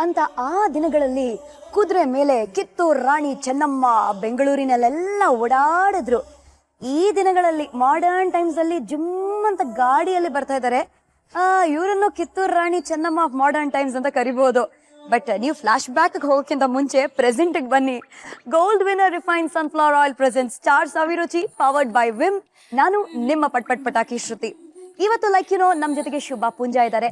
ಅಂತ ಆ ದಿನಗಳಲ್ಲಿ ಕುದುರೆ ಮೇಲೆ ಕಿತ್ತೂರು ರಾಣಿ ಚೆನ್ನಮ್ಮ ಬೆಂಗಳೂರಿನಲ್ಲೆಲ್ಲ ಓಡಾಡಿದ್ರು. ಈ ದಿನಗಳಲ್ಲಿ ಮಾಡರ್ನ್ ಟೈಮ್ಸ್ ಅಲ್ಲಿ ಜಿಮ್ ಅಂತ ಗಾಡಿಯಲ್ಲಿ ಬರ್ತಾ ಇದ್ದಾರೆ. ಇವರನ್ನು Kittur Rani Chennamma of modern times ಅಂತ ಕರಿಬಹುದು. ಬಟ್ ನೀವು ಫ್ಲಾಶ್ ಬ್ಯಾಕ್ ಹೋಗೋಕ್ಕಿಂತ ಮುಂಚೆ ಪ್ರೆಸೆಂಟ್ ಬನ್ನಿ. Gold winner refine sunflower oil presents stars ಅಭಿರುಚಿ ಪವರ್ಡ್ ಬೈ ವಿಮ್. ನಾನು ನಿಮ್ಮ ಪಟಾಕಿ ಶ್ರುತಿ. ಇವತ್ತು ನಮ್ ಜೊತೆಗೆ ಶುಭಾ ಪೂಂಜಾ ಇದ್ದಾರೆ.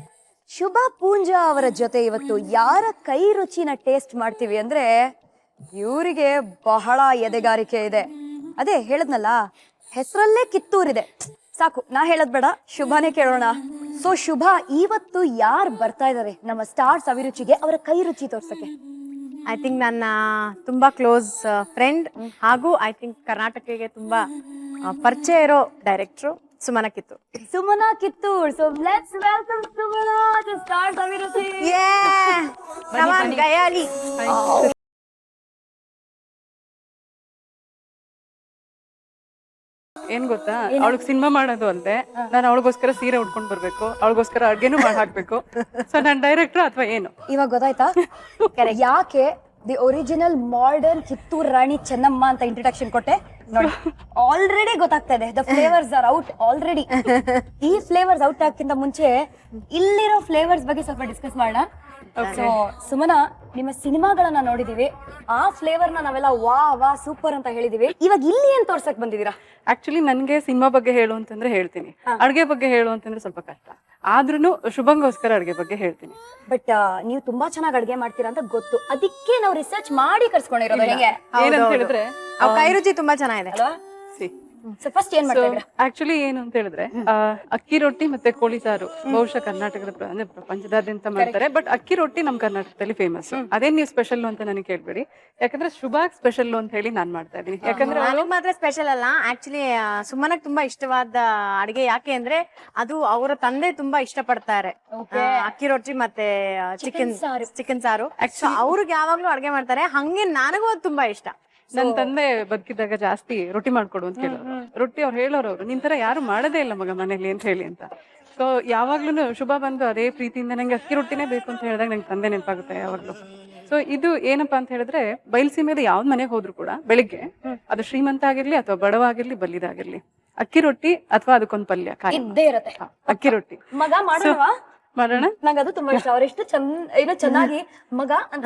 ಶುಭಾ ಪೂಂಜಾ ಅವರ ಜೊತೆ ಇವತ್ತು ಯಾರ ಕೈ ರುಚಿನ ಟೇಸ್ಟ್ ಮಾಡ್ತೀವಿ ಅಂದ್ರೆ ಇವರಿಗೆ ಬಹಳ ಎದೆಗಾರಿಕೆ ಇದೆ. ಅದೇ ಹೇಳದ್ನಲ್ಲ, ಹೆಸರಲ್ಲೇ ಕಿತ್ತೂರಿದೆ. ಸಾಕು, ನಾ ಹೇಳದ್ ಬೇಡ, ಶುಭಾನೇ ಕೇಳೋಣ. ಸೊ ಶುಭಾ, ಇವತ್ತು ಯಾರು ಬರ್ತಾ ಇದಾರೆ ನಮ್ಮ ಸ್ಟಾರ್ಸ್ ಅಭಿರುಚಿಗೆ ಅವರ ಕೈ ರುಚಿ ತೋರ್ಸಕ್ಕೆ? ಐ ಥಿಂಕ್ ನನ್ನ ತುಂಬಾ ಕ್ಲೋಸ್ ಫ್ರೆಂಡ್ ಹಾಗೂ ಐ ಥಿಂಕ್ ಕರ್ನಾಟಕಕ್ಕೆ ತುಂಬಾ ಪರಿಚಯ ಇರೋ director Sumana Kittur. Sumana Kittur. So let's welcome Sumana to stars Abhiruchi. ಗಯಾಲಿ. ಏನ್ ಗೊತ್ತಾ, ಅವಳಿಗೆ ಸಿನಿಮಾ ಮಾಡೋದು ಅಲ್ದೆ ನಾನು ಅವಳಿಗೋಸ್ಕರ ಸೀರೆ ಉಟ್ಕೊಂಡ್ ಬರ್ಬೇಕು, ಅವಳಿಗೋಸ್ಕರ ಅಡ್ಗೆನೂ ಮಾಡಿ ಹಾಕ್ಬೇಕು. ಸೊ ನಾನ್ ಡೈರೆಕ್ಟರ್ ಅಥವಾ ಏನು ಇವಾಗ ಗೊತ್ತಾಯ್ತಾ ಯಾಕೆ the original modern Kittur Rani Chennamma ಅಂತ ಇಂಟ್ರಡಕ್ಷನ್ ಕೊಟ್ಟೆ? ನೋಡಿ, ಆಲ್ರೆಡಿ ಗೊತ್ತಾಗ್ತಾ ಇದೆ. The flavours are out already. ಈ ಫ್ಲೇವರ್ಸ್ ಔಟ್ ಆಗಕ್ಕಿಂತ ಮುಂಚೆ ಇಲ್ಲಿರೋ ಫ್ಲೇವರ್ಸ್ ಬಗ್ಗೆ ಸ್ವಲ್ಪ ಡಿಸ್ಕಸ್ ಮಾಡೋಣ. ಸೊ ಸುಮನಾ, ನಿಮ್ಮ ಸಿನಿಮಾಗಳನ್ನ ನೋಡಿದೀವಿ, ಆ ಫ್ಲೇವರ್ ನಾವೆಲ್ಲ ವಾ ವಾ ಸೂಪರ್ ಅಂತ ಹೇಳಿದೀವಿ. ಇವಾಗ ಇಲ್ಲಿ ಏನ್ ತೋರ್ಸಕ್ ಬಂದಿದೀರಾ? ಆಕ್ಚುಲಿ ನನ್ಗೆ ಸಿನಿಮಾ ಬಗ್ಗೆ ಹೇಳು ಅಂತಂದ್ರೆ ಹೇಳ್ತೀನಿ, ಅಡ್ಗೆ ಬಗ್ಗೆ ಹೇಳು ಅಂತಂದ್ರೆ ಸ್ವಲ್ಪ ಕಷ್ಟ. ಆದ್ರೂ ಶುಭಂಗೋಸ್ಕರ ಅಡ್ಗೆ ಬಗ್ಗೆ ಹೇಳ್ತೀನಿ. ಬಟ್ ನೀವು ತುಂಬಾ ಚೆನ್ನಾಗಿ ಅಡ್ಗೆ ಮಾಡ್ತೀರಾ ಅಂತ ಗೊತ್ತು, ಅದಕ್ಕೆ ನಾವು ರಿಸರ್ಚ್ ಮಾಡಿ ಕರ್ಸ್ಕೊಂಡಿರೋದು. ಏನಂತ ಹೇಳಿದ್ರೆ ಕೈ ರುಚಿ ತುಂಬಾ ಚೆನ್ನಾಗಿದೆ. ಸೊ ಫಸ್ಟ್ ಏನ್ ಮಾಡ್ತಾ ಇದ್ದೀರಾ? ಆಕ್ಚುಲಿ ಏನು ಅಂತ ಹೇಳಿದ್ರೆ ಅಕ್ಕಿ ರೊಟ್ಟಿ ಮತ್ತೆ ಕೋಳಿ ಸಾರು ಬಹುಶಃ ಕರ್ನಾಟಕದ ಅಂದ್ರೆ ಪ್ರಪಂಚದಾದ್ಯಂತ ಮಾಡ್ತಾರೆ. ಬಟ್ ಅಕ್ಕಿ ರೊಟ್ಟಿ ನಮ್ ಕರ್ನಾಟಕದಲ್ಲಿ ಫೇಮಸ್. ಅದೇ ನೀವು ಸ್ಪೆಷಲ್ ಅಂತ ನನಗೆ ಕೇಳ್ಬೇಡಿ, ಯಾಕಂದ್ರೆ ಶುಭಾಗ್ ಸ್ಪೆಷಲ್ ಅಂತ ಹೇಳಿ ನಾನ್ ಮಾಡ್ತಾ ಇದೀನಿ. ಯಾಕಂದ್ರೆ ನನಗ್ ಮಾತ್ರ ಸ್ಪೆಷಲ್ ಅಲ್ಲ, ಆಕ್ಚುಲಿ ಸುಮನಕ್ ತುಂಬಾ ಇಷ್ಟವಾದ ಅಡಿಗೆ. ಯಾಕೆ ಅಂದ್ರೆ ಅದು ಅವರ ತಂದೆ ತುಂಬಾ ಇಷ್ಟಪಡ್ತಾರೆ, ಅಕ್ಕಿ ರೊಟ್ಟಿ ಮತ್ತೆ ಚಿಕನ್ ಸಾರು. ಅವ್ರಿಗೆ ಯಾವಾಗ್ಲೂ ಅಡ್ಗೆ ಮಾಡ್ತಾರೆ, ಹಂಗೆ ನನಗೂ ಅದು ತುಂಬಾ ಇಷ್ಟ. ನನ್ ತಂದೆ ಬದುಕಿದಾಗ ಜಾಸ್ತಿ ರೊಟ್ಟಿ ಮಾಡ್ಕೊಡು ಅಂತ ಹೇಳೋರು. ರೊಟ್ಟಿ ಅವ್ರು ಹೇಳೋರವ್ರು, ನಿನ್ ತರ ಯಾರು ಮಾಡದೇ ಇಲ್ಲ ಮಗ ಮನೇಲಿ ಅಂತ ಹೇಳಿ ಅಂತ. ಸೊ ಯಾವಾಗ್ಲೂ ಶುಭ ಬಂದು ಅದೇ ಪ್ರೀತಿಯಿಂದ ನಂಗೆ ಅಕ್ಕಿ ರೊಟ್ಟಿನೇ ಬೇಕು ಅಂತ ಹೇಳಿದಾಗ ನಂಗೆ ತಂದೆ ನೆನಪಾಗುತ್ತೆ ಯಾವಾಗ್ಲೂ. ಸೊ ಇದು ಏನಪ್ಪಾ ಅಂತ ಹೇಳಿದ್ರೆ, ಬಯಲ್ಸೀಮೆಯಲ್ಲಿ ಯಾವ್ದ್ ಮನೆಗೆ ಹೋದ್ರು ಕೂಡ ಬೆಳಿಗ್ಗೆ ಅದು ಶ್ರೀಮಂತ ಆಗಿರ್ಲಿ ಅಥವಾ ಬಡವ ಆಗಿರ್ಲಿ ಬಲ್ಲಿದಾಗಿರ್ಲಿ ಅಕ್ಕಿ ರೊಟ್ಟಿ ಅಥವಾ ಅದಕ್ಕೊಂದು ಪಲ್ಯ ಇದ್ದೇ ಇರುತ್ತೆ. ಅಕ್ಕಿ ರೊಟ್ಟಿ ಮಗ ಮಾಡೋಣ ನಂಗೆ ಅದು ತುಂಬಾ ಇಷ್ಟ. ಅವರೆಷ್ಟು ಚೆನ್ನಾಗಿ ಮಗ ಅಂತ.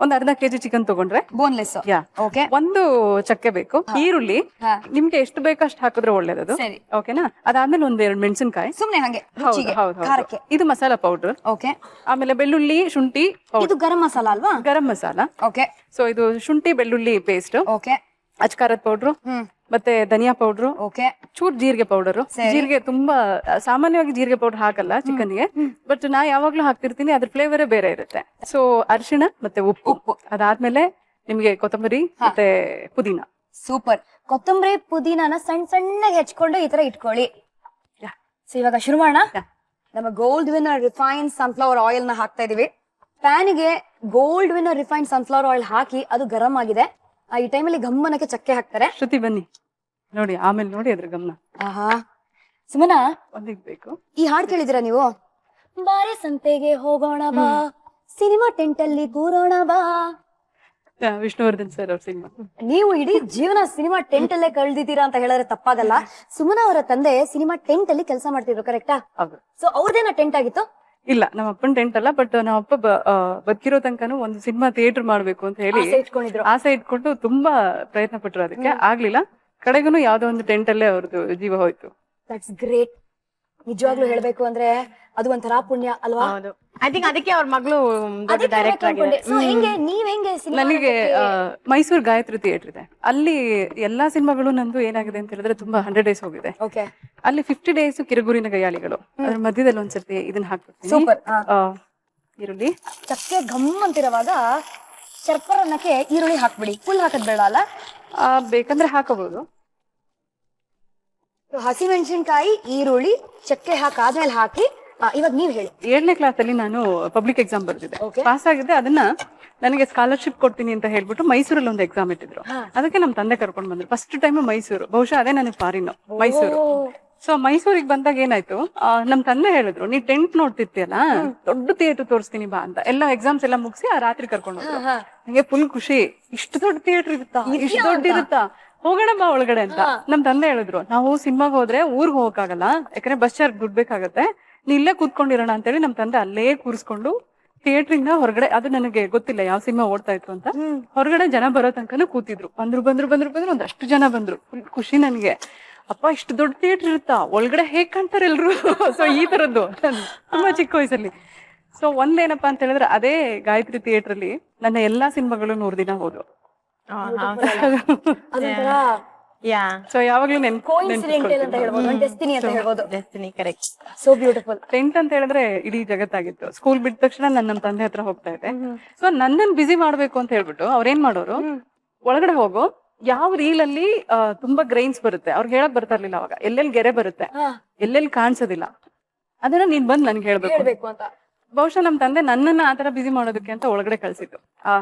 ಒಂದ್ ಅರ್ಧ ಕೆಜಿ ಚಿಕನ್ ತಗೊಂಡ್ರೆ ಬೋನ್ಲೆಸ್. ಓಕೆ, ಒಂದು ಚಕ್ಕೆ ಬೇಕು, ಈರುಳ್ಳಿ ನಿಮ್ಗೆ ಎಷ್ಟು ಬೇಕೋ ಅಷ್ಟು ಹಾಕಿದ್ರೆ ಒಳ್ಳೇದದು. ಓಕೆನಾ? ಅದಾದ್ಮೇಲೆ ಒಂದ್ 2 ಮೆಣಸಿನಕಾಯಿ ಸುಮ್ನೆ ಹಂಗೆ ಖಾರಕ್ಕೆ. ಇದು ಮಸಾಲಾ ಪೌಡರ್. ಓಕೆ. ಆಮೇಲೆ ಬೆಳ್ಳುಳ್ಳಿ ಶುಂಠಿ. ಇದು ಗರಂ ಮಸಾಲ ಅಲ್ವಾ? ಗರಂ ಮಸಾಲ. ಓಕೆ. ಸೊ ಇದು ಶುಂಠಿ ಬೆಳ್ಳುಳ್ಳಿ ಪೇಸ್ಟ್. ಓಕೆ. ಅಚ್ಕಾರದ ಪೌಡ್ರು ಮತ್ತೆ ಧನಿಯಾ ಪೌಡ್ರು. ಓಕೆ. ಚೂರ್ ಜೀರಿಗೆ ಪೌಡರ್. ಜೀರಿಗೆ ತುಂಬಾ ಸಾಮಾನ್ಯವಾಗಿ ಜೀರಿಗೆ ಪೌಡರ್ ಹಾಕಲ್ಲ ಚಿಕನ್ಗೆ, ಬಟ್ ನಾ ಯಾವಾಗ್ಲೂ ಹಾಕ್ತಿರ್ತೀನಿ, ಅದ್ರ ಫ್ಲೇವರೇ ಬೇರೆ ಇರುತ್ತೆ. ಸೊ ಅರಿಶಿಣ ಮತ್ತೆ ಉಪ್ಪು. ಅದಾದ್ಮೇಲೆ ನಿಮ್ಗೆ ಕೊತ್ತಂಬರಿ ಮತ್ತೆ ಪುದೀನ. ಸೂಪರ್. ಕೊತ್ತಂಬರಿ ಪುದೀನಾನ ಸಣ್ಣಗೆ ಹೆಚ್ಕೊಂಡು ಈ ತರ ಇಟ್ಕೊಳ್ಳಿ. ಸೊ ಇವಾಗ ಶುರು ಮಾಡೋಣ. ನಮ್ಮ gold winner refine sunflower oil ನ ಹಾಕ್ತಾ ಇದೀವಿ. ಪ್ಯಾನ್ಗೆ gold winner refine sunflower oil ಹಾಕಿ ಅದು ಗರಂ ಆಗಿದೆ. ಈ ಟೈಮಲ್ಲಿ ಗಮ್ಮನಕ್ಕೆ ಚಕ್ಕೆ ಹಾಕ್ತಾರೆ. ಶ್ರುತಿ ಬನ್ನಿ ನೋಡಿ, ಆಮೇಲೆ ನೋಡಿ ಅದ್ರ ಗಮನ. ಸುಮನಾ, ಒಂದಿಗ್ ಬೇಕು. ಈ ಹಾಡ್ ಕೇಳಿದಿರಾ ನೀವು? ಬಾರೆ ಸಂತೆಗೆ ಹೋಗೋಣ ಬಾ, ಸಿನಿಮಾ ಟೆಂಟ್ ಅಲ್ಲಿ ಕೂರೋಣ ಬಾ. ವಿಷ್ಣುವರ್ಧನ್ ಸರ್ ಅವ್ರ ಸಿನಿಮಾ. ನೀವು ಇಡೀ ಜೀವನ ಸಿನಿಮಾ ಟೆಂಟ್ ಅಲ್ಲೇ ಕಳ್ದಿದ್ದೀರಾ ಅಂತ ಹೇಳಿದ್ರೆ ತಪ್ಪಾಗಲ್ಲ. ಸುಮನಾ ಅವರ ತಂದೆ ಸಿನಿಮಾ ಟೆಂಟ್ ಅಲ್ಲಿ ಕೆಲಸ ಮಾಡ್ತಿದ್ರು, ಕರೆಕ್ಟಾ? ಸೊ ಅವ್ರದೇನ ಟೆಂಟ್ ಆಗಿತ್ತು? ಇಲ್ಲ, ನಮ್ಮ ಅಪ್ಪನ ಟೆಂಟ್ ಅಲ್ಲ, ಬಟ್ ನಮ್ಮ ಅಪ್ಪ ಬದುಕಿರೋ ತನಕನೂ ಒಂದು ಸಿನಿಮಾ ಥಿಯೇಟರ್ ಮಾಡ್ಬೇಕು ಅಂತ ಹೇಳಿ ಆಸೆ ಇಟ್ಕೊಂಡು ತುಂಬಾ ಪ್ರಯತ್ನ ಪಟ್ರು. ಅದಕ್ಕೆ ಆಗ್ಲಿಲ್ಲ. ಕಡೆಗೂ ಯಾವ್ದೋ ಒಂದು ಟೆಂಟ್ ಅಲ್ಲೇ ಅವ್ರದ್ದು ಜೀವ ಹೋಯ್ತು. That's great. ನಿಜವಾಗ್ಲೂ ಹೇಳ್ಬೇಕು ಅಂದ್ರೆ ಅದು ಒಂಥರ ಪುಣ್ಯ ಅಲ್ವಾ? ಐ ಥಿಂಕ್ ಅದಕ್ಕೆ ಅವ್ರ ಮಗಳು ಡೈರೆಕ್ಟರ್ ಆಗಿದೆ. ನನಗೆ ಮೈಸೂರು ಗಾಯತ್ರಿ ಥಿಯೇಟರ್ ಇದೆ, ಅಲ್ಲಿ ಎಲ್ಲಾ ಸಿನಿಮಾಗಳು ನಂದು ಏನಾಗಿದೆ ಅಂತ ಹೇಳಿದ್ರೆ ತುಂಬಾ 100 days ಹೋಗಿದೆ. ಅಲ್ಲಿ 50 days ಕಿರುಗುರಿನ ಗಯಾಳಿಗಳು. ಅದ್ರ ಮಧ್ಯದಲ್ಲಿ ಒಂದ್ಸರ್ತಿ ಇದನ್ನ ಹಾಕ್ಬಿಡ್ತೀನಿ. ಈರುಳ್ಳಿ ಚಕ್ಕೆ ಘಮ್ ಅಂತಿರುವಾಗ ಶರ್ಕರನ್ನಕ್ಕೆ ಈರುಳ್ಳಿ ಹಾಕ್ಬಿಡಿ. ಫುಲ್ ಹಾಕದ್ ಬೇಡ ಅಲ್ಲ? ಬೇಕಂದ್ರೆ ಹಾಕಬಹುದು. ಹಸಿಮೆಣಸಿನಕಾಯಿ, ಈರುಳ್ಳಿ, ಚಕ್ಕೆ ಹಾಕಾದ್ಮೇಲೆ ಹಾಕಿ. ಇವಾಗ ನೀವ್ ಹೇಳಿ. 7ನೇ ಕ್ಲಾಸ್ ಅಲ್ಲಿ ನಾನು ಪಬ್ಲಿಕ್ ಎಕ್ಸಾಮ್ ಬರ್ತಿದ್ದೆ, ಪಾಸ್ ಆಗಿದ್ದೆ. ಅದನ್ನ ನನಗೆ ಸ್ಕಾಲರ್ಶಿಪ್ ಕೊಡ್ತೀನಿ ಅಂತ ಹೇಳ್ಬಿಟ್ಟು ಮೈಸೂರಲ್ಲಿ ಒಂದು ಎಕ್ಸಾಮ್ ಇಟ್ಟಿದ್ರು. ಅದಕ್ಕೆ ನಮ್ ತಂದೆ ಕರ್ಕೊಂಡ್ ಬಂದ್ರು. ಫಸ್ಟ್ ಟೈಮ್ ಮೈಸೂರು, ಬಹುಶಃ ಅದೇ ನನಗೆ ಫಾರಿನ್ ಮೈಸೂರು. ಸೊ ಮೈಸೂರಿಗೆ ಬಂದಾಗ ಏನಾಯ್ತು, ನಮ್ ತಂದೆ ಹೇಳಿದ್ರು, ನೀ ಟೆಂಟ್ ನೋಡ್ತಿರ್ತೀಯಲ್ಲ, ದೊಡ್ಡ ಥಿಯೇಟರ್ ತೋರಿಸ್ತೀನಿ ಬಾ ಅಂತ. ಎಲ್ಲ ಎಕ್ಸಾಮ್ಸ್ ಎಲ್ಲ ಮುಗಿಸಿ ಆ ರಾತ್ರಿ ಕರ್ಕೊಂಡು ಹೋದ್ರು. ನಂಗೆ ಫುಲ್ ಖುಷಿ, ಇಷ್ಟು ದೊಡ್ಡ ಥಿಯೇಟರ್ ಇರುತ್ತಾ, ಇಷ್ಟು ದೊಡ್ಡ ಇರುತ್ತಾ, ಹೋಗೋಣ ಬಾ ಒಳಗಡೆ ಅಂತ. ನಮ್ ತಂದೆ ಹೇಳಿದ್ರು, ನಾವು ಸಿನಿಮಾಗ್ ಹೋದ್ರೆ ಊರ್ಗ್ ಹೋಗಕ್ಕಾಗಲ್ಲ, ಯಾಕಂದ್ರೆ ಬಸ್ ಚಾರ್ಜ್ ದುಡ್ಡು ಬೇಕಾಗತ್ತೆ, ನೀ ಇಲ್ಲೇ ಕೂತ್ಕೊಂಡಿರೋಣ ಅಂತೇಳಿ ನಮ್ ತಂದೆ ಅಲ್ಲೇ ಕೂರಿಸ್ಕೊಂಡು ಥಿಯೇಟ್ರಿಂದ ಹೊರಗಡೆ, ಅದು ನನಗೆ ಗೊತ್ತಿಲ್ಲ ಯಾವ ಸಿನಿಮಾ ಓಡ್ತಾ ಇತ್ತು ಅಂತ, ಹೊರಗಡೆ ಜನ ಬರೋ ತನಕನೂ ಕೂತಿದ್ರು. ಬಂದ್ರು ಒಂದಷ್ಟು ಜನ ಬಂದ್ರು. ಫುಲ್ ಖುಷಿ ನನ್ಗೆ, ಅಪ್ಪ ಇಷ್ಟು ದೊಡ್ಡ ಥಿಯೇಟರ್ ಇರುತ್ತಾ, ಒಳಗಡೆ ಹೇಗ್ ಕಾಣ್ತಾರೆ ಎಲ್ರು. ಸೊ ಈ ತರದ್ದು ತುಂಬಾ ಚಿಕ್ಕ ವಯಸ್ಸಲ್ಲಿ. ಸೊ ಒಂದೇನಪ್ಪಾ ಅಂತ ಹೇಳಿದ್ರೆ, ಅದೇ ಗಾಯತ್ರಿ ಥಿಯೇಟರ್ ಅಲ್ಲಿ ನನ್ನ ಎಲ್ಲಾ ಸಿನಿಮಾಗಳು 100 ದಿನ ಹೋದ್ವು. ಯಾ ಸೊ ಯಾವಾಗ್ಲೂ ಅಂತ ಹೇಳ್ಬೋದು, ಡೆಸ್ಟಿನಿ ಅಂತ ಹೇಳ್ಬೋದು. Destiny, correct. So beautiful. Tent ಅಂತ ಹೇಳಿದ್ರೆ ಇಡೀ ಜಗತ್ತಾಗಿತ್ತು. ಸ್ಕೂಲ್ ಬಿಟ್ಟ ತಕ್ಷಣ ನನ್ನ ನಮ್ಮ ತಂದೆ ಹತ್ರ ಹೋಗ್ತಾ ಇದ್ದೆ. ಸೊ ನನ್ನನ್ನು ಬಿಸಿ ಮಾಡ್ಬೇಕು ಅಂತ ಹೇಳ್ಬಿಟ್ಟು ಅವ್ರೇನ್ ಮಾಡೋರು, ಒಳಗಡೆ ಹೋಗು, ಯಾವ ರೀಲ್ ಅಲ್ಲಿ ತುಂಬಾ ಗ್ರೈನ್ಸ್ ಬರುತ್ತೆ, ಅವ್ರಿಗೆ ಹೇಳಕ್ ಬರ್ತಾ ಇರ್ಲಿಲ್ಲ ಅವಾಗ, ಎಲ್ಲೆಲ್ಲಿ ಗೆರೆ ಬರುತ್ತೆ, ಎಲ್ಲೆಲ್ಲಿ ಕಾಣಿಸೋದಿಲ್ಲ, ಅದನ್ನ ನೀನ್ ಬಂದ್ ನನ್ಗೆ ಹೇಳ್ಬೇಕು ಅಂತ. ಬಹುಶಃ ನಮ್ ತಂದೆ ನನ್ನನ್ನ ಆತರ ಬಿಸಿ ಮಾಡೋದಕ್ಕೆ ಅಂತ ಒಳಗಡೆ ಕಳ್ಸಿದ್ದು, ಆ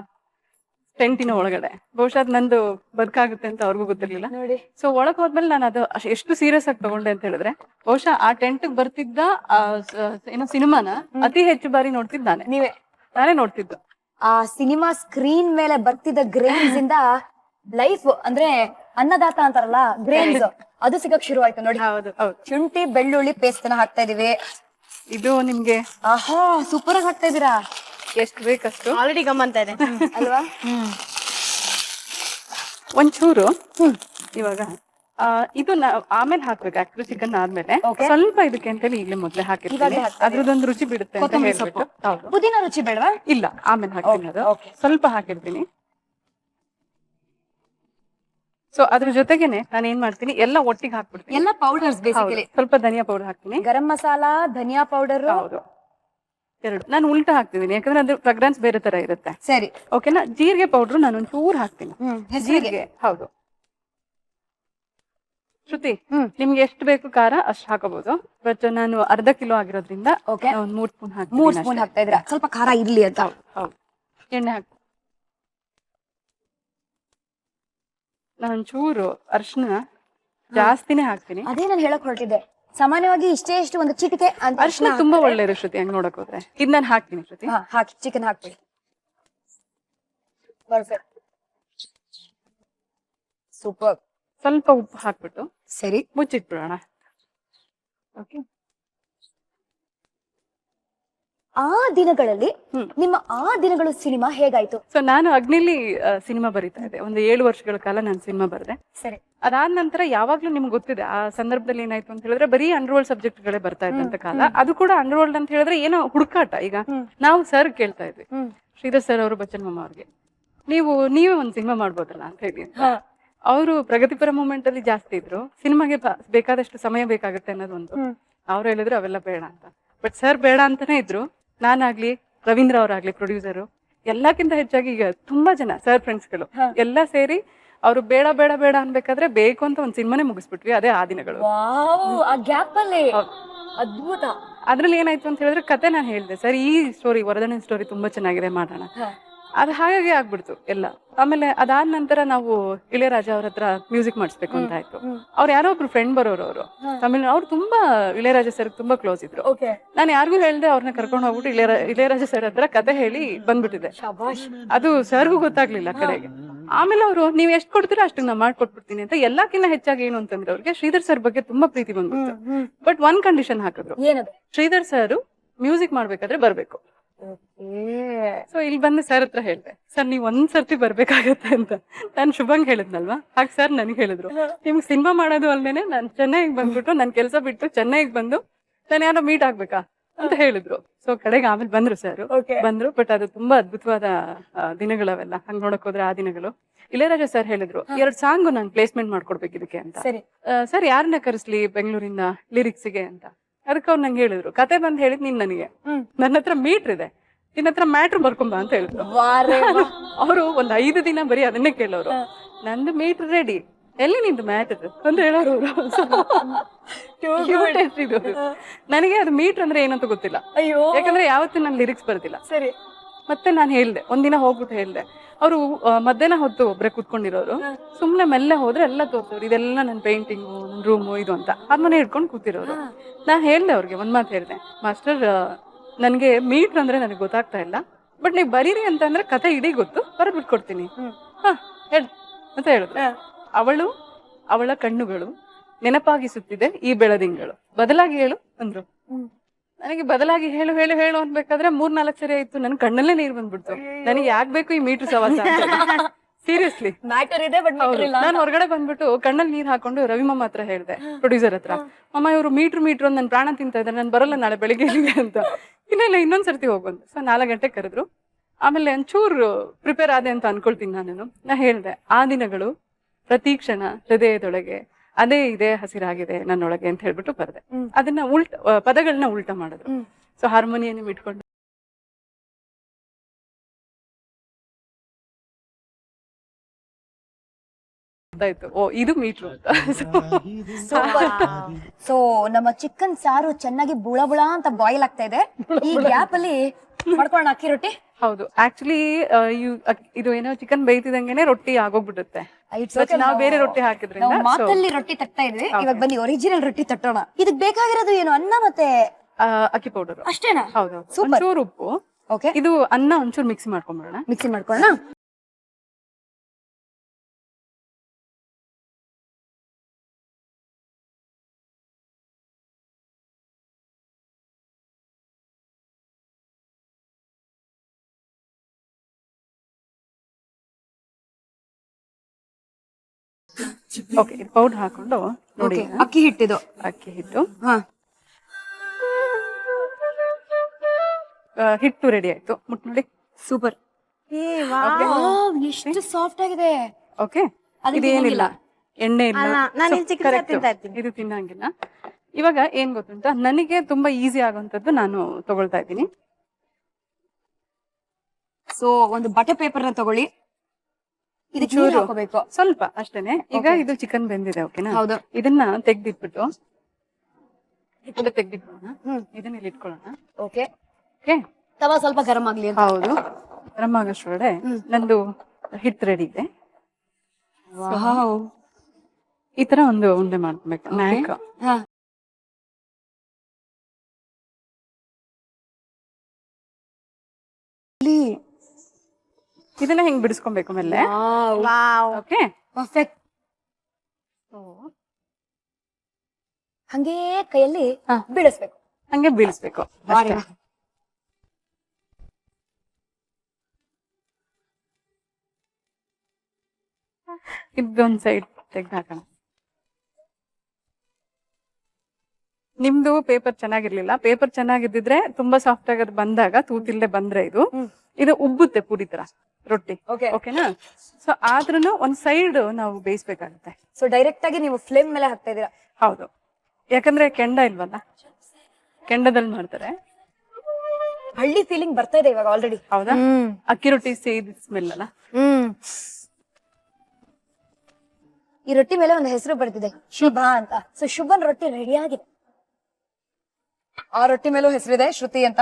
ಟೆಂಟಿನ ಒಳಗಡೆ. ಬಹುಶಃ ಅದ್ ನಂದು ಬದುಕಾಗುತ್ತೆ ಅಂತ ಅವ್ರಿಗೂ ಗೊತ್ತಿರ್ಲಿಲ್ಲ. ಸೊ ಒಳಗ್ ಹೋದ್ಮೇಲೆ ನಾನು ಅದು ಎಷ್ಟು ಸೀರಿಯಸ್ ಆಗಿ ತಗೊಂಡೆ ಅಂತ ಹೇಳಿದ್ರೆ, ಬಹುಶಃ ಆ ಟೆಂಟ್ ಬರ್ತಿದ್ದ ಏನೋ ಸಿನಿಮಾನ ಅತಿ ಹೆಚ್ಚು ಬಾರಿ ನೋಡ್ತಿದ್ ನಾನೇ ನೋಡ್ತಿದ್ದು. ಆ ಸಿನಿಮಾ ಸ್ಕ್ರೀನ್ ಮೇಲೆ ಬರ್ತಿದ್ದ ಗ್ರೇನ್ಸ್ ಇಂದ ಲೈಫ್ ಅಂದ್ರೆ ಅನ್ನದಾತ ಅಂತಾರಲ್ಲ, ಗ್ರೇನ್ಸ್ ಅದು ಸಿಗಕ್ ಶುರು ಆಯ್ತು ನೋಡಿ. ಹೌದು ಹೌದು. ಶುಂಠಿ ಬೆಳ್ಳುಳ್ಳಿ ಪೇಸ್ಟ್ ಅನ್ನ ಹಾಕ್ತಾ ಇದೀವಿ. ಇದು ನಿಮ್ಗೆ ಆಹಾ ಸೂಪರ್ ಆಗಿ ಹಾಕ್ತಾ ಇದೀರಾ. ಎಷ್ಟು ಬೇಕಷ್ಟು ಆಲ್ರೆಡಿ ಗಮ್ಮಂತ ಇದೆ ಅಲ್ವಾ? ಒಂಚೂರು ಇವಾಗ ಇದು ಆಮೇಲೆ ಹಾಕ್ಬೇಕು. ಆಕ್ಚುಲಿ ಚಿಕನ್ ಆದ್ಮೇಲೆ ಸ್ವಲ್ಪ ಇದಕ್ಕೆ ಅಂತೇಳಿ ಈಗಲೇ ಮೊದ್ಲೇ ಹಾಕಿರ್ತೀನಿ, ಅದ್ರದ್ದೊಂದು ರುಚಿ ಬಿಡುತ್ತೆ ಅಂತ ಹೇಳ್ಬಿಟ್ಟು. ಪುದೀನ ರುಚಿ ಬೇಡವಾ? ಇಲ್ಲ, ಆಮೇಲೆ ಹಾಕ್ತೀನಿ. ಅದು ಸ್ವಲ್ಪ ಹಾಕಿರ್ತೀನಿ. ಸೊ ಅದ್ರ ಜೊತೆಗೇನೆ ನಾನು ಏನ್ ಮಾಡ್ತೀನಿ, ಎಲ್ಲ ಒಟ್ಟಿಗೆ ಹಾಕ್ಬಿಡ್ತೀನಿ. ಎಲ್ಲ ಪೌಡರ್ಸ್ ಬೇಸಿಕಲಿ. ಸ್ವಲ್ಪ ಧನಿಯಾ ಪೌಡರ್ ಹಾಕ್ತೀನಿ, ಗರಂ ಮಸಾಲಾ, ಧನಿಯಾ ಪೌಡರ್. ಹೌದು, ಎರಡು. ನಾನು ಉಲ್ಟಾ ಹಾಕ್ತಿದ್ದೀನಿ ಯಾಕಂದ್ರೆ ಅದು ಫ್ರಾಗ್ರೆನ್ಸ್ ಬೇರೆ ತರ ಇರುತ್ತೆ. ಸರಿ, ಓಕೆನಾ. ಜೀರಿಗೆ ಪೌಡರ್ ನಾನು ಒಂಚೂರು ಹಾಕ್ತೀನಿ. ಜೀರಿಗೆ, ಹೌದು. ಶ್ರುತಿ, ನಿಮ್ಗೆ ಎಷ್ಟು ಬೇಕು ಖಾರ ಅಷ್ಟು ಹಾಕೋಬಹುದು. ಬಟ್ ನಾನು ಅರ್ಧ ಕಿಲೋ ಆಗಿರೋದ್ರಿಂದ 3 ಸ್ಪೂನ್ ಹಾಕಿ. 3 ಸ್ಪೂನ್ ಹಾಕ್ತಾ ಇದ್ರ, ಸ್ವಲ್ಪ ಖಾರ ಇರ್ಲಿ ಅಂತ. ಹೌದು. ಎಣ್ಣೆ ಹಾಕಿ, ನಾನೊಂಚೂರು ಅರ್ಶಿನ ಜಾಸ್ತಿನೇ ಹಾಕ್ತೀನಿ. ಅದೇ ನಾನು ಹೇಳಕ್ ಹೊರಟಿದ್ದೆ, ಸಾಮಾನ್ಯವಾಗಿ ಇಷ್ಟು ಒಂದು ಚಿಟಿಕೆ ಅಂತ. ಅರ್ಶಿನ ತುಂಬಾ ಒಳ್ಳೇದು ಶ್ರುತಿ, ಹಂಗ್ ನೋಡಕ್ ಹೋದ್ರೆ. ಇದ್ ನಾನು ಹಾಕ್ತೀನಿ ಶ್ರುತಿ. ಹಾಕಿ, ಚಿಕನ್ ಹಾಕ್ಬಿಡಿ. Perfect, super. ಸ್ವಲ್ಪ ಉಪ್ಪು ಹಾಕ್ಬಿಟ್ಟು ಸರಿ ಮುಚ್ಚಿಟ್ಬಿಡೋಣ. ಓಕೆ. ಆ ದಿನಗಳಲ್ಲಿ ನಿಮ್ಮ ದಿನಗಳು ಸಿನಿಮಾ ಹೇಗಾಯ್ತು? ಸೊ ನಾನು ಅಗ್ನಿಲಿ ಸಿನಿಮಾ ಬರೀತಾ ಇದ್ದೆ. ಒಂದು 7 ವರ್ಷಗಳ ಕಾಲ ನಾನು ಸಿನಿಮಾ ಬರೆದೆ. ಸರಿ. ಅದಾದ ನಂತರ ಯಾವಾಗ್ಲೂ ನಿಮ್ಗೆ ಗೊತ್ತಿದೆ ಆ ಸಂದರ್ಭದಲ್ಲಿ ಏನಾಯ್ತು ಅಂತ ಹೇಳಿದ್ರೆ, ಬರೀ ಅನ್ರೋಲ್ಡ್ ಸಬ್ಜೆಕ್ಟ್ ಗಳೇ ಬರ್ತಾ ಇದ್ದಂತ ಕಾಲ. ಅದು ಕೂಡ ಅನ್ರೋಲ್ಡ್ ಅಂತ ಹೇಳಿದ್ರೆ ಏನೋ ಹುಡುಕಾಟ. ಈಗ ನಾವು ಸರ್ ಕೇಳ್ತಾ ಇದ್ವಿ, ಶ್ರೀಧರ್ ಸರ್ ಅವರು ಬಚ್ಚನ್ ಮಾಮ ಅವ್ರಿಗೆ, ನೀವೇ ಒಂದು ಸಿನಿಮಾ ಮಾಡ್ಬೋದಲ್ಲ ಅಂತ ಹೇಳಿ. ಅವರು ಪ್ರಗತಿಪರ ಮೂವ್ಮೆಂಟ್ ಅಲ್ಲಿ ಜಾಸ್ತಿ ಇದ್ರು, ಸಿನಿಮಾಗೆ ಬೇಕಾದಷ್ಟು ಸಮಯ ಬೇಕಾಗುತ್ತೆ ಅನ್ನೋದು ಒಂದು. ಅವ್ರು ಹೇಳಿದ್ರು ಅವೆಲ್ಲ ಬೇಡ ಅಂತ. ಬಟ್ ಸರ್ ಬೇಡ ಅಂತಾನೆ ಇದ್ರು. ನಾನಾಗ್ಲಿ, ರವೀಂದ್ರ ಅವರಾಗ್ಲಿ ಪ್ರೊಡ್ಯೂಸರು, ಎಲ್ಲಕ್ಕಿಂತ ಹೆಚ್ಚಾಗಿ ಈಗ ತುಂಬಾ ಜನ ಸರ್ ಫ್ರೆಂಡ್ಸ್ಗಳು ಎಲ್ಲ ಸೇರಿ ಅವ್ರು ಬೇಡ ಬೇಡ ಬೇಡ ಅನ್ಬೇಕಾದ್ರೆ ಬೇಕು ಅಂತ ಒಂದ್ ಸಿನಿಮಾನೇ ಮುಗಿಸ್ಬಿಟ್ವಿ. ಅದೇ ಆ ದಿನಗಳು. ಅದ್ಭುತ. ಅದ್ರಲ್ಲಿ ಏನಾಯ್ತು ಅಂತ ಹೇಳಿದ್ರೆ, ಕತೆ ನಾನು ಹೇಳಿದೆ, ಸರ್ ಈ ಸ್ಟೋರಿ, ವರದಣ್ಣ ಸ್ಟೋರಿ ತುಂಬಾ ಚೆನ್ನಾಗಿದೆ, ಮಾಡೋಣ. ಅದು ಹಾಗಾಗಿ ಆಗ್ಬಿಡ್ತು ಎಲ್ಲ. ಆಮೇಲೆ ಅದಾದ ನಂತರ ನಾವು ಇಳೆಯರಾಜ ಅವ್ರ ಹತ್ರ ಮ್ಯೂಸಿಕ್ ಮಾಡಿಸ್ಬೇಕು ಅಂತ ಆಯ್ತು. ಅವ್ರು ಯಾರೋ ಒಬ್ರು ಫ್ರೆಂಡ್ ಬರೋರು, ಅವರು ತಮಿಳ್, ಅವ್ರು ತುಂಬಾ ಇಳೆಯರಾಜ ಸರ್ ತುಂಬಾ ಕ್ಲೋಸ್ ಇದ್ರು. ನಾನು ಯಾರಿಗೂ ಹೇಳ್ದೆ, ಅವ್ರನ್ನ ಕರ್ಕೊಂಡು ಹೋಗ್ಬಿಟ್ಟು ಇಳೆಯರಾಜ ಸರ್ ಹತ್ರ ಕತೆ ಹೇಳಿ ಬಂದ್ಬಿಟ್ಟಿದೆ. ಅದು ಸರ್ಗೂ ಗೊತ್ತಾಗ್ಲಿಲ್ಲ ಕಡೆಗೆ. ಆಮೇಲೆ ಅವರು, ನೀವ್ ಎಷ್ಟು ಕೊಡ್ತೀರಾ ಅಷ್ಟು ನಾ ಮಾಡ್ಕೊಟ್ಬಿಡ್ತೀನಿ ಅಂತ. ಎಲ್ಲಕ್ಕಿಂತ ಹೆಚ್ಚಾಗಿ ಏನು ಅಂತಂದ್ರೆ, ಅವ್ರಿಗೆ ಶ್ರೀಧರ್ ಸರ್ ಬಗ್ಗೆ ತುಂಬಾ ಪ್ರೀತಿ ಬಂದ್ಬಿಟ್ಟು. ಬಟ್ ಒಂದ್ ಕಂಡೀಷನ್ ಹಾಕಿದ್ರು, ಶ್ರೀಧರ್ ಸರ್ ಮ್ಯೂಸಿಕ್ ಮಾಡ್ಬೇಕಾದ್ರೆ ಬರ್ಬೇಕು. ಸೊ ಇಲ್ಲಿ ಬಂದು ಸರ್ ಹತ್ರ ಹೇಳ್ದೆ, ಸರ್ ನೀವ್ ಒಂದ್ಸರ್ತಿ ಬರ್ಬೇಕಾಗತ್ತೆ ಅಂತ. ನಾನು ಶುಭಂಗ್ ಹೇಳಿದ್ನಲ್ವಾ, ಹಾಗೆ ಸರ್ ನನ್ಗೆ ಹೇಳಿದ್ರು, ನಿಮ್ಗೆ ಸಿನಿಮಾ ಮಾಡೋದು ಅಲ್ದೇನೆ ನಾನು ಚೆನ್ನೈಗೆ ಬಂದ್ಬಿಟ್ಟು ನನ್ ಕೆಲಸ ಬಿಟ್ಟು ಚೆನ್ನೈಗೆ ಬಂದು ನಾನು ಯಾರೋ ಮೀಟ್ ಆಗ್ಬೇಕಾ ಅಂತ ಹೇಳಿದ್ರು. ಸೊ ಕಡೆಗೆ ಆಮೇಲೆ ಬಂದ್ರು ಸರ್, ಬಂದ್ರು. ಬಟ್ ಅದು ತುಂಬಾ ಅದ್ಭುತವಾದ ದಿನಗಳವೆಲ್ಲ. ಹಂಗ್ ನೋಡಕ್ ಹೋದ್ರೆ ಆ ದಿನಗಳು. ಇಳೆಯರಾಜ ಸರ್ ಹೇಳಿದ್ರು, 2 ಸಾಂಗ್ ನಾನು ಪ್ಲೇಸ್ಮೆಂಟ್ ಮಾಡ್ಕೊಡ್ಬೇಕು ಇದಕ್ಕೆ ಅಂತ. ಸರ್ ಯಾರನ್ನ ಕರೆಸ್ಲಿ ಬೆಂಗಳೂರಿಂದ ಲಿರಿಕ್ಸ್ಗೆ ಅಂತ. ಅದಕ್ಕೆ ಅವ್ರು ನಂಗೆ ಹೇಳಿದ್ರು, ಕತೆ ಬಂದ್ ಹೇಳಿದ್ ನೀನ್ ನನಗೆ, ನನ್ನ ಹತ್ರ ಮೀಟ್ರ್ ಇದೆ, ನಿನ್ನ ಹತ್ರ ಮ್ಯಾಟ್ರ್ ಬರ್ಕೊಂಬ ಅಂತ ಹೇಳಿದ್ರು. ಅವರು ಒಂದ್ 5 ದಿನ ಬರೀ ಅದನ್ನೇ ಕೇಳೋರು. ನಂದು ಮೀಟ್ರ್ ರೆಡಿ, ಎಲ್ಲಿ ನಿಂದು ಮ್ಯಾಟ್ರ್ ಅಂತ ಹೇಳೋರು. ನನಗೆ ಅದು ಮೀಟ್ರ್ ಅಂದ್ರೆ ಏನಂತ ಗೊತ್ತಿಲ್ಲ, ಯಾಕಂದ್ರೆ ಯಾವತ್ತೂ ನನ್ ಲಿರಿಕ್ಸ್ ಬರ್ತಿಲ್ಲ. ಮತ್ತೆ ನಾನು ಹೇಳ್ದೆ, ಒಂದಿನ ಹೋಗ್ಬಿಟ್ಟು ಹೇಳ್ದೆ. ಅವರು ಮಧ್ಯಾಹ್ನ ಹೊತ್ತು ಒಬ್ರೆ ಕೂತ್ಕೊಂಡಿರೋರು, ಸುಮ್ನೆ ಮೆಲ್ಲೆ ಹೋದ್ರೆ ಎಲ್ಲ ತೋರ್ಸೋರು, ಇದೆಲ್ಲ ನನ್ನ ಪೇಂಟಿಂಗು, ನನ್ನ ರೂಮು ಇದು ಅಂತ. ಹಾರ್ಮೋನಿ ಹಿಡ್ಕೊಂಡು ಕೂತಿರೋರು. ನಾನು ಹೇಳ್ದೆ ಅವ್ರಿಗೆ, ಒಂದ್ ಮಾತು ಹೇಳ್ದೆ, ಮಾಸ್ಟರ್ ನನಗೆ ಮೀಟ್ರ್ ಅಂದ್ರೆ ನನಗೆ ಗೊತ್ತಾಗ್ತಾ ಇಲ್ಲ, ಬಟ್ ನೀವು ಬರೀರಿ ಅಂತಂದ್ರೆ ಕತೆ ಇಡೀ ಗೊತ್ತು, ಬರೆದು ಬಿಟ್ಕೊಡ್ತೀನಿ. ಹಾ ಹೇಳಿ ಅಂತ ಹೇಳಿದ್ರು. ಅವಳ ಕಣ್ಣುಗಳು ನೆನಪಾಗಿಸುತ್ತಿದೆ ಈ ಬೆಳದಿಂಗಳು, ಬದಲಾಗಿ ಹೇಳು ಅಂದ್ರು. ನನಗೆ ಬದಲಾಗಿ ಹೇಳು ಹೇಳು ಹೇಳು ಅನ್ಬೇಕಾದ್ರೆ 3-4 ಸರಿ ಆಯ್ತು, ನನ್ ಕಣ್ಣಲ್ಲೇ ನೀರು ಬಂದ್ಬಿಡ್ತು. ನನಗೆ ಯಾಕೆ ಬೇಕು ಈ ಮೀಟರ್ ಸವಾಸ? ಸೀರಿಯಸ್ಲಿ ಮ್ಯಾಟರ್ ಇದೆ ಬಟ್ ನಾನು ಹೊರಗಡೆ ಬಂದ್ಬಿಟ್ಟು ಕಣ್ಣಲ್ಲಿ ನೀರ್ ಹಾಕೊಂಡು ರವಿ ಮಾಮ ಹತ್ರ ಹೇಳ್ದೆ, ಪ್ರೊಡ್ಯೂಸರ್ ಹತ್ರ, ಮಾಮ ಇವರು ಮೀಟರ್ ನನ್ನ ಪ್ರಾಣ ತಿಂತ ಇದ್ದಾರೆ, ನಾನು ಬರಲ್ಲ ನಾಳೆ ಬೆಳಿಗ್ಗೆ ಅಂತ. ಇಲ್ಲ ಇನ್ನೊಂದ್ಸರ್ತಿ ಹೋಗೋದು. ಸೊ 4 ಗಂಟೆ ಕರೆದ್ರು. ಆಮೇಲೆ ಒಂಚೂರು ಪ್ರಿಪೇರ್ ಆದೆ ಅಂತ ಅನ್ಕೊಳ್ತೀನಿ ನಾ ಹೇಳ್ದೆ, ಆ ದಿನಗಳು ಪ್ರತೀಕ್ಷಣ ಹೃದಯದೊಳಗೆ ಅದೇ ಇದೆ ಹಸಿರಾಗಿದೆ ನನ್ನೊಳಗೆ ಅಂತ ಹೇಳ್ಬಿಟ್ಟು ಬರ್ದೆ. ಅದನ್ನ ಪದಗಳನ್ನ ಉಲ್ಟಾ ಮಾಡಿದ್ರು. ಸೊ ಹಾರ್ಮೋನಿಯಂ ಇಟ್ಕೊಂಡು ಆಯ್ತು, ಓ ಇದು ಮೀಟ್ರು ಅಂತ. ಸೊ ನಮ್ಮ ಚಿಕನ್ ಸಾರು ಚೆನ್ನಾಗಿ ಬುಳ ಬುಳ ಅಂತ ಬಾಯ್ಲ್ ಆಗ್ತಾ ಇದೆ. ಈ ಗ್ಯಾಪ್ ಅಲ್ಲಿ ಮಾಡ್ಕೊಳ್ಳೋಣ ಅಕ್ಕಿ ರೊಟ್ಟಿ. ಹೌದು, ಆಕ್ಚುಲಿ ಇದು ಏನೋ ಚಿಕನ್ ಬೇಯ್ತಿದಂಗೆನೆ ರೊಟ್ಟಿ ಆಗೋಗ್ಬಿಡುತ್ತೆ. ನಾವು ಬೇರೆ ರೊಟ್ಟಿ ಹಾಕಿದ್ರಿಂದ ಮಾತಲ್ಲಿ ರೊಟ್ಟಿ ತಟ್ತಾ ಇದ್ವಿ. ಇವಾಗ ಬನ್ನಿ ಒರಿಜಿನಲ್ ರೊಟ್ಟಿ ತಟ್ಟೋಣ. ಇದಕ್ ಬೇಕಾಗಿರೋದು ಏನು? ಅನ್ನ ಮತ್ತೆ ಅಕ್ಕಿ ಪೌಡರ್ ಅಷ್ಟೇನಾ? ಹೌದು, ಒಂಚೂರು ಉಪ್ಪು. ಓಕೆ, ಇದು ಅನ್ನ ಒಂಚೂರು ಮಿಕ್ಸಿ ಮಾಡ್ಕೊಂಡ್ಬಿಡೋಣ. ಮಿಕ್ಸಿ ಮಾಡ್ಕೊಳ್ಳೋಣ. ಓಕೆ, ಪೌಡರ್ ಹಾಕೊಂಡು ನೋಡಿ. ಅಕ್ಕಿ ಹಿಟ್ಟಿದು ಅಕ್ಕಿ ಹಿಟ್ಟು ಹಾ, ಹಿಟ್ಟು ರೆಡಿ ಆಯ್ತು. ಮುಟ್ ನೋಡಿ, ಸೂಪರ್. ಎಷ್ಟು ಸಾಫ್ಟ್ ಆಗಿದೆ. ಓಕೆ, ಇದೇನಿಲ್ಲ, ಎಣ್ಣೆ ಇಲ್ಲ, ನಾನು ಚಿಕನ್ ತಿಂತಾ ಇರ್ತೀನಿ. ಇದು ತಿನ್ನಂಗಿಲ್ಲ. ಇವಾಗ ಏನ್ ಗೊತ್ತುಂಟ, ನನಗೆ ತುಂಬಾ ಈಸಿ ಆಗುವಂತದ್ದು ನಾನು ತಗೊಳ್ತಾ ಇದ್ದೀನಿ. ಸೊ ಒಂದು ಬಟರ್ ಪೇಪರ್ ನ ತಗೊಳ್ಳಿ. ಇದಕ್ಕೆ ನೀರು ಹಾಕೋಬೇಕು ಸ್ವಲ್ಪ ಅಷ್ಟೇನೆ. ಈಗ ಇದು ಚಿಕನ್ ಬೆಂದಿದೆ, ಓಕೆನಾ? ಹೌದು. ಇದನ್ನ ತೆಗ್ದಿಟ್ಬಿಟ್ಟು ತೆಗ್ದಿಟ್ಬಿಡೋಣ. ಇದನ್ನ ಇಲ್ಲಿ ಇಟ್ಕೊಳ್ಳೋಣ. ಓಕೆ ಓಕೆ, ತವಾ ಸ್ವಲ್ಪ ಗರಂ ಆಗ್ಲಿ ಅಂತ. ಹೌದು, ಗರಂ ಆಗೋಷ್ಟೊಳಗಡೆ ನಂದು ಹಿಟ್ಟು ರೆಡಿ ಇದೆ. ಈ ತರ ಒಂದು ಉಂಡೆ ಮಾಡ್ಕೊಬೇಕು. ನಾಯಕ ಇದನ್ನ ಹಿಂಗ್ ಬಿಡಿಸ್ಕೊಬೇಕು ಮೇಲೆ. Okay, perfect. ಹಂಗೇ ಕೈಯಲ್ಲಿ ಬೀಳಿಸ್ಬೇಕು. ಹಂಗೆ ಬೀಳಿಸ್ಬೇಕು ಅಷ್ಟೇ. ಇದೊಂದ್ ಸೈಡ್ ತೆಗ್ದು ಹಾಕೋಣ. ನಿಮ್ದು ಪೇಪರ್ ಚೆನ್ನಾಗಿರ್ಲಿಲ್ಲ. ಪೇಪರ್ ಚೆನ್ನಾಗಿದ್ದಿದ್ರೆ ತುಂಬಾ ಸಾಫ್ಟ್ ಆಗೋದು ಬಂದಾಗ ತೂತಿಲ್ದೆ ಬಂದ್ರೆ ಇದು ಉಬ್ಬುತ್ತೆ ಪೂರಿ ತರ ರೊಟ್ಟಿ. ಓಕೆನಾ? ಸೊ ಆದ್ರೂ ಒಂದ್ ಸೈಡ್ ನಾವು ಬೇಯಿಸ್ಬೇಕಾಗತ್ತೆ. ಸೊ ಡೈರೆಕ್ಟ್ ಆಗಿ ನೀವು ಫ್ಲೇಮ್ ಮೇಲೆ ಹಾಕ್ತಾ ಇದೀರಾ? ಹೌದು, ಯಾಕಂದ್ರೆ ಕೆಂಡ ಇಲ್ವಲ್ಲ, ಕೆಂಡದಲ್ಲಿ ಮಾಡ್ತಾರೆ. ಹಳ್ಳಿ ಫೀಲಿಂಗ್ ಬರ್ತಾ ಇದೆ ಇವಾಗ ಆಲ್ರೆಡಿ. ಹೌದಾ? ಅಕ್ಕಿ ರೊಟ್ಟಿ ಸೇದ್ ಸ್ಮೆಲ್ ಅಲ್ಲ. ಈ ರೊಟ್ಟಿ ಮೇಲೆ ಒಂದು ಹೆಸರು ಬರ್ತಿದೆ, ಶುಭ ಅಂತ. ಸೊ ಶುಭನ್ ರೊಟ್ಟಿ ರೆಡಿ ಆಗಿದೆ. ಆ ರೊಟ್ಟಿ ಮೇಲೂ ಹೆಸರಿದೆ ಶ್ರುತಿ ಅಂತ.